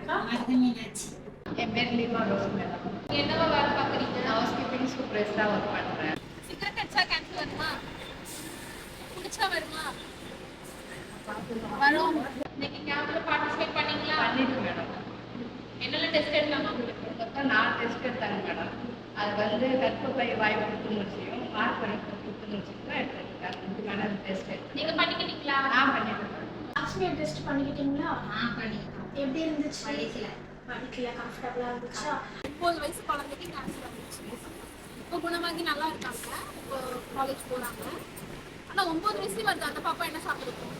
என் பேர் Lima rose madam. என்னவா வேலை பார்க்குறீங்க? நான் ஹவுஸ் கீப்பிங் சூப்பர்வைசராக ஒர்க் பண்ணுறேன். சிகரெட் அடிச்சா கேன்சர் வருமா? குடிச்சா வருமா? வரும். இன்னைக்கு கேம்ப்ல பார்ட்டிசிபேட் பண்ணீங்களா? பண்ணிட்டு மேடம். என்னெல்லாம் டெஸ்ட் எடுத்தாங்க உங்களுக்கு? மொத்தம் 4 டெஸ்ட் எடுத்தாங்க மேடம். அது வந்து கர்ப்பப்பை வாய் புத்துணர்ச்சியும் மார்பு புத்துணர்ச்சியும் தான் எடுத்துருக்காங்க. முக்கியமான டெஸ்ட். நீங்க பண்ணிக்கிட்டீங்களா? நான் பண்ணிட்டேன். ஆஸ்மியா டெஸ்ட் பண்ணிக்கிட்டீங்களா? பண்ணிட்டோம். எப்படி இருந்துச்சு? படிக்கல கம்ஃபர்டபுளா இருந்துச்சா? 9 வயசு குழந்தைக்கு கேன்சர் வந்துச்சு. இப்போ குணமாகி நல்லா இருக்காங்க. இப்போ காலேஜ் போறாங்க. ஆனா 9 வயசுல வருது. அந்த பாப்பா என்ன சாப்பிடுவோம்?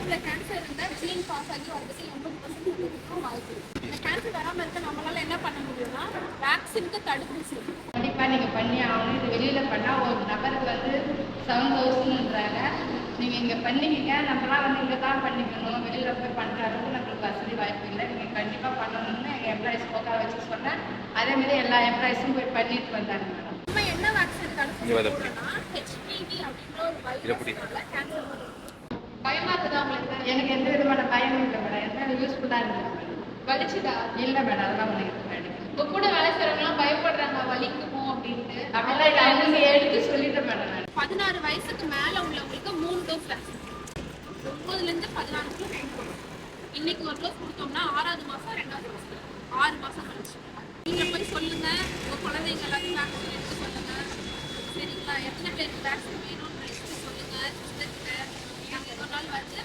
இந்த கேன்சர் இருந்தால் ஜீன் பாஸ் ஆகி வரதுக்கு 80% வாய்ப்பு இருக்கு. இந்த கேன்சர் வராமல் இருக்க நம்மளால என்ன பண்ண முடியும்னா வேக்சினுக்கு தடுப்பூசி. கண்டிப்பாக நீங்கள் பண்ணி ஆகணும். இது வெளியில் பண்ணால் ஒரு நபருக்கு வந்து 7,000ன்றாங்க. நீங்கள் இங்கே பண்ணிக்கிங்க. நம்மளாம் வந்து இங்கே தான் பண்ணிக்கணும். வெளியில் போய் பண்ணுற அளவுக்கு நம்மளுக்கு வசதி வாய்ப்பு இல்லை. நீங்கள் கண்டிப்பாக பண்ணணும்னு எங்கள் எம்ப்ளாயிஸ் உட்கார வச்சு சொன்னேன். அதேமாதிரி எல்லா எம்ப்ளாயிஸும் போய் பண்ணிட்டு வந்தாங்க மேடம். நம்ம என்ன வேக்சின் தடுப்பூசி போடுறோம்னா HPV அப்படின்ற ஒரு வைரஸ்னால கேன்சர் வரும். பயமா இருக்குதா உங்களுக்கு? எனக்கு எந்த விதமான பயமும் இல்லை மேடம். எல்லாம் யூஸ்ஃபுல்லாக இருந்தது மேடம். வலிச்சுதா? இல்லை மேடம், அதெல்லாம் ஒன்று மேடம். இப்போ கூட வேலை செய்யறவங்கலாம் பயப்படுறாங்க வலிக்குமோ அப்படின்ட்டு. அப்படிலாம் இல்லை, அவங்க எடுத்து சொல்லிட்டேன் மேடம். நான் 16 வயசுக்கு மேல உள்ளவங்களுக்கு 3 டோஸ் வேக்சின். 9லேருந்து 14 டைம் போடும். இன்னைக்கு ஒரு டோஸ் கொடுத்தோம்னா 6வது மாசம் 2வது மாசம் 6 மாசம் கழிச்சு நீங்க போய் சொல்லுங்க. உங்க குழந்தைங்க எல்லாத்தையும் வேக்சின் எடுத்து சொல்லுங்க. சரிங்களா? எத்தனை பேருக்கு வேக்சின் வேணும்னு சொல்லுங்க. ஒரு நாள் வந்து